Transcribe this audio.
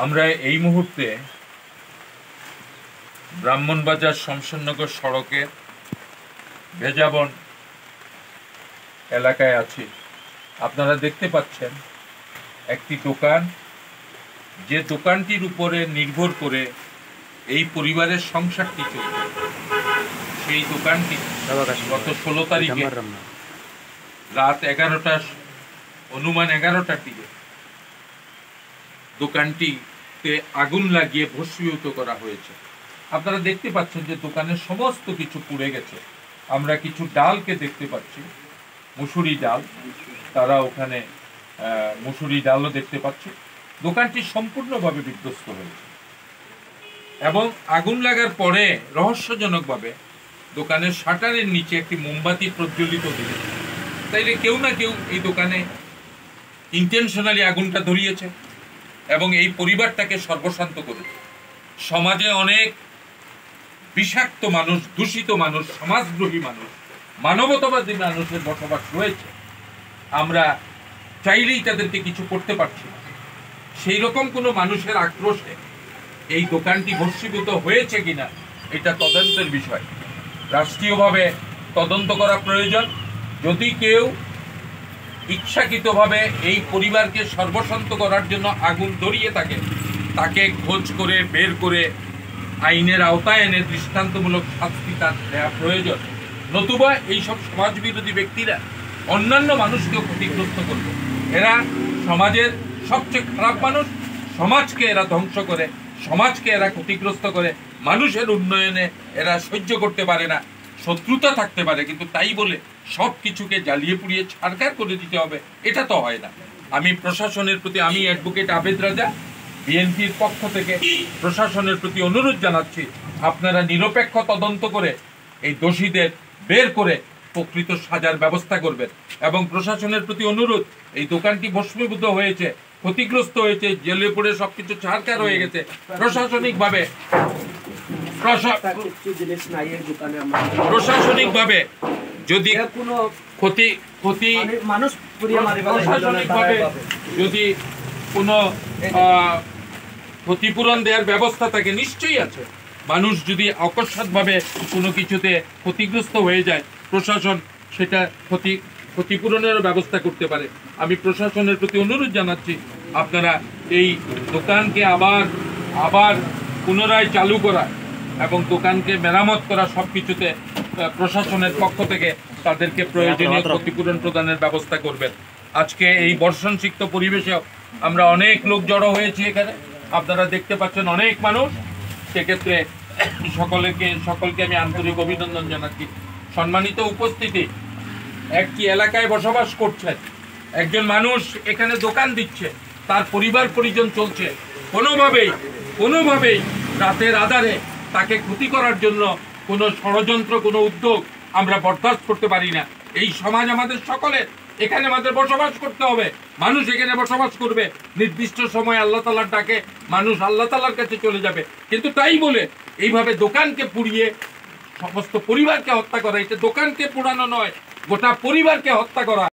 আমরা এই মুহূর্তে ব্রাহ্মণবাজার শমশেরনগর সড়কের ভেজাবন এলাকায় আছি। আপনারা দেখতে পাচ্ছেন একটি দোকান, যে দোকানটির উপরে নির্ভর করে এই পরিবারের সংসারটি চলছে। সেই দোকানটি গত 16 তারিখে রাত 11টা, অনুমান 11টার দিকে দোকানটিতে আগুন লাগিয়ে ভস্মীভূত করা হয়েছে। আপনারা দেখতে পাচ্ছেন যে দোকানের সমস্ত কিছু পুড়ে গেছে। আমরা কিছু ডালকে দেখতে পাচ্ছি, মুসুরি ডাল, তারা ওখানে মুসুরি ডালও দেখতে পাচ্ছি। দোকানটি সম্পূর্ণভাবে বিধ্বস্ত হয়েছে এবং আগুন লাগার পরে রহস্যজনকভাবে দোকানের শাটারের নিচে একটি মোমবাতি প্রজ্বলিত দিয়েছে। তাইলে কেউ না কেউ এই দোকানে ইন্টেনশনালি আগুনটা ধরিয়েছে এবং এই পরিবারটাকে সর্বশান্ত করেছে। সমাজে অনেক বিষাক্ত মানুষ, দূষিত মানুষ, সমাজদ্রোহী মানুষ, মানবতাবাদী মানুষের বসবাস রয়েছে। আমরা চাইলেই তাদেরকে কিছু করতে পারছি না। সেই রকম কোনো মানুষের আক্রোশে এই দোকানটি ভস্মীভূত হয়েছে কিনা এটা তদন্তের বিষয়। রাষ্ট্রীয়ভাবে তদন্ত করা প্রয়োজন। যদি কেউ ইচ্ছাকৃতভাবে এই পরিবারকে সর্বশান্ত করার জন্য আগুন ধরিয়ে থাকে, তাকে খোঁজ করে বের করে আইনের আওতায় এনে দৃষ্টান্তমূলক শাস্তি তার দেওয়া প্রয়োজন। নতুবা এইসব সমাজবিরোধী ব্যক্তিরা অন্যান্য মানুষকেও ক্ষতিগ্রস্ত করবে। এরা সমাজের সবচেয়ে খারাপ মানুষ। সমাজকে এরা ধ্বংস করে, সমাজকে এরা ক্ষতিগ্রস্ত করে। মানুষের উন্নয়নে এরা সহ্য করতে পারে না। শত্রুতা থাকতে পারে, কিন্তু তাই বলে সব কিছুকে জ্বালিয়ে পুড়িয়ে ছারখার করে দিতে হবে, এটা তো হয় না। আমি প্রশাসনের প্রতি, আমি অ্যাডভোকেট আবেদ রাজা, বিএনপির পক্ষ থেকে প্রশাসনের প্রতি অনুরোধ জানাচ্ছি, আপনারা নিরপেক্ষ তদন্ত করে এই দোষীদের বের করে প্রকৃত সাজার ব্যবস্থা করবেন। এবং প্রশাসনের প্রতি অনুরোধ, এই দোকানটি ভস্মীভূত হয়েছে, ক্ষতিগ্রস্ত হয়েছে, জেলে পড়ে সবকিছু ছারখার হয়ে গেছে। প্রশাসনিকভাবে যদি যদি কোনো ক্ষতিপূরণ দেওয়ার ব্যবস্থা থাকে, নিশ্চয়ই আছে। মানুষ যদি অকস্মাৎভাবে কোনো কিছুতে ক্ষতিগ্রস্ত হয়ে যায়, প্রশাসন সেটা ক্ষতিপূরণেরও ব্যবস্থা করতে পারে। আমি প্রশাসনের প্রতি অনুরোধ জানাচ্ছি, আপনারা এই দোকানকে আবার পুনরায় চালু করা এবং দোকানকে মেরামত করা, সব কিছুতে প্রশাসনের পক্ষ থেকে তাদেরকে প্রয়োজনীয় ক্ষতিপূরণ প্রদানের ব্যবস্থা করবেন। আজকে এই বর্ষণসিক্ত পরিবেশেও আমরা অনেক লোক জড়ো হয়েছি এখানে, আপনারা দেখতে পাচ্ছেন অনেক মানুষ। সেক্ষেত্রে সকলকে আমি আন্তরিক অভিনন্দন জানাচ্ছি। সম্মানিত উপস্থিতি, একটি এলাকায় বসবাস করছেন একজন মানুষ, এখানে দোকান দিচ্ছে, তার পরিবার পরিজন চলছে। কোনোভাবেই রাতের আধারে তাকে ক্ষতি করার জন্য কোনো ষড়যন্ত্র, কোনো উদ্যোগ আমরা বরদাস্ত করতে পারি না। এই সমাজ আমাদের সকলের, এখানে আমাদের বসবাস করতে হবে। মানুষ এখানে বসবাস করবে, নির্দিষ্ট সময় আল্লাহ তাআলার ডাকে মানুষ আল্লাহ তাআলার কাছে চলে যাবে। কিন্তু তাই বলে এইভাবে দোকানকে পুড়িয়ে সমস্ত পরিবারকে হত্যা করা, এটা দোকানকে পোড়ানো নয়, গোটা পরিবারকে হত্যা করা।